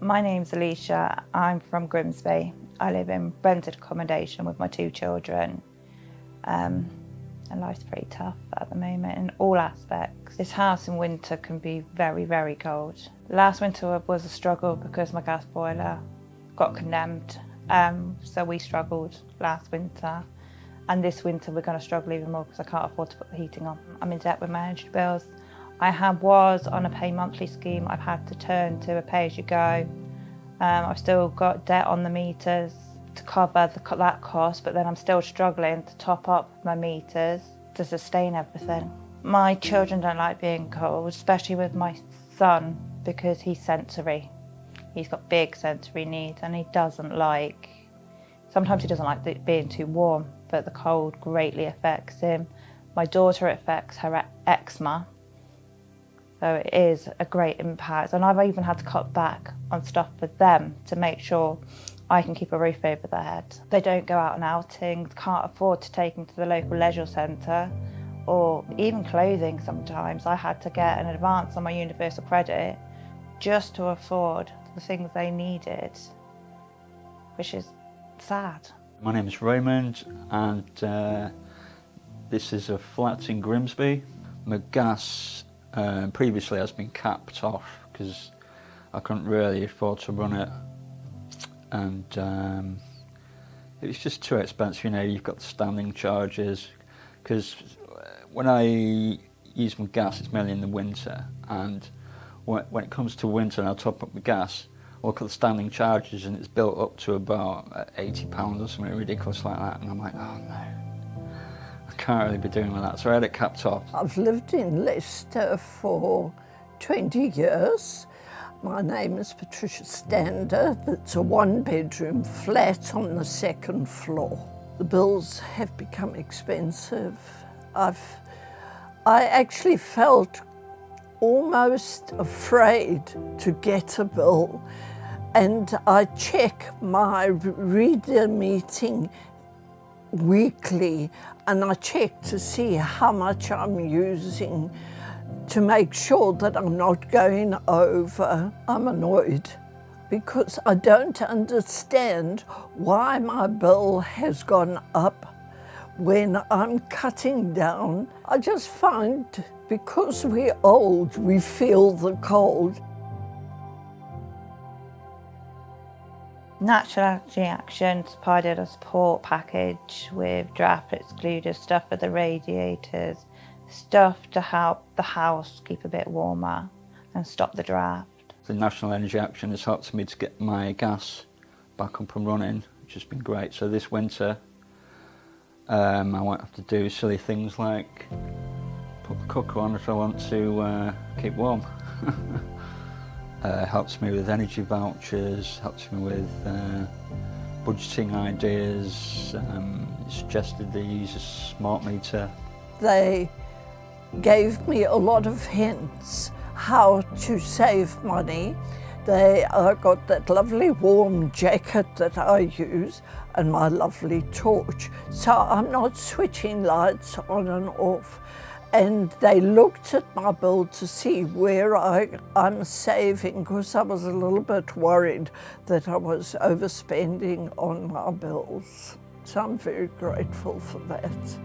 My name's Elisha. I'm from Grimsby. I live in rented accommodation with my 2 children. And life's pretty tough at the moment in all aspects. This house in winter can be very, very cold. Last winter was a struggle because my gas boiler got condemned. So we struggled last winter. And this winter we're going to struggle even more because I can't afford to put the heating on. I'm in debt with my energy bills. Was on a pay monthly scheme. I've had to turn to a pay-as-you-go. I've still got debt on the meters to cover that cost, but then I'm still struggling to top up my meters to sustain everything. My children don't like being cold, especially with my son, because he's sensory. He's got big sensory needs and sometimes he doesn't like it being too warm, but the cold greatly affects him. My daughter, it affects her eczema. So it is a great impact, and I've even had to cut back on stuff for them to make sure I can keep a roof over their head. They don't go out on outings, can't afford to take them to the local leisure centre, or even clothing sometimes. I had to get an advance on my universal credit just to afford the things they needed, which is sad. My name is Raymond, and this is a flat in Grimsby. My gas previously has been capped off because I couldn't really afford to run it, and it was just too expensive. You know, you've got the standing charges, because when I use my gas it's mainly in the winter, and when it comes to winter and I top up my gas, I look at the standing charges and it's built up to about £80 or something ridiculous like that, and I'm like, oh no, I can't really be doing with that, so I had it capped off. I've lived in Leicester for 20 years. My name is Patricia Stander. It's a 1-bedroom flat on the 2nd floor. The bills have become expensive. I actually felt almost afraid to get a bill, and I check my reader meeting weekly, and I check to see how much I'm using to make sure that I'm not going over. I'm annoyed because I don't understand why my bill has gone up when I'm cutting down. I just find because we're old, we feel the cold. Natural Energy Action provided a support package with draft excluders, stuff for the radiators, stuff to help the house keep a bit warmer and stop the draft. The National Energy Action has helped me to get my gas back up and running, which has been great. So this winter I won't have to do silly things like put the cooker on if I want to keep warm. Helps me with energy vouchers, helps me with budgeting ideas, suggested they use a smart meter. They gave me a lot of hints how to save money. I got that lovely warm jacket that I use and my lovely torch, so I'm not switching lights on and off. And they looked at my bill to see where I'm saving, because I was a little bit worried that I was overspending on my bills. So I'm very grateful for that.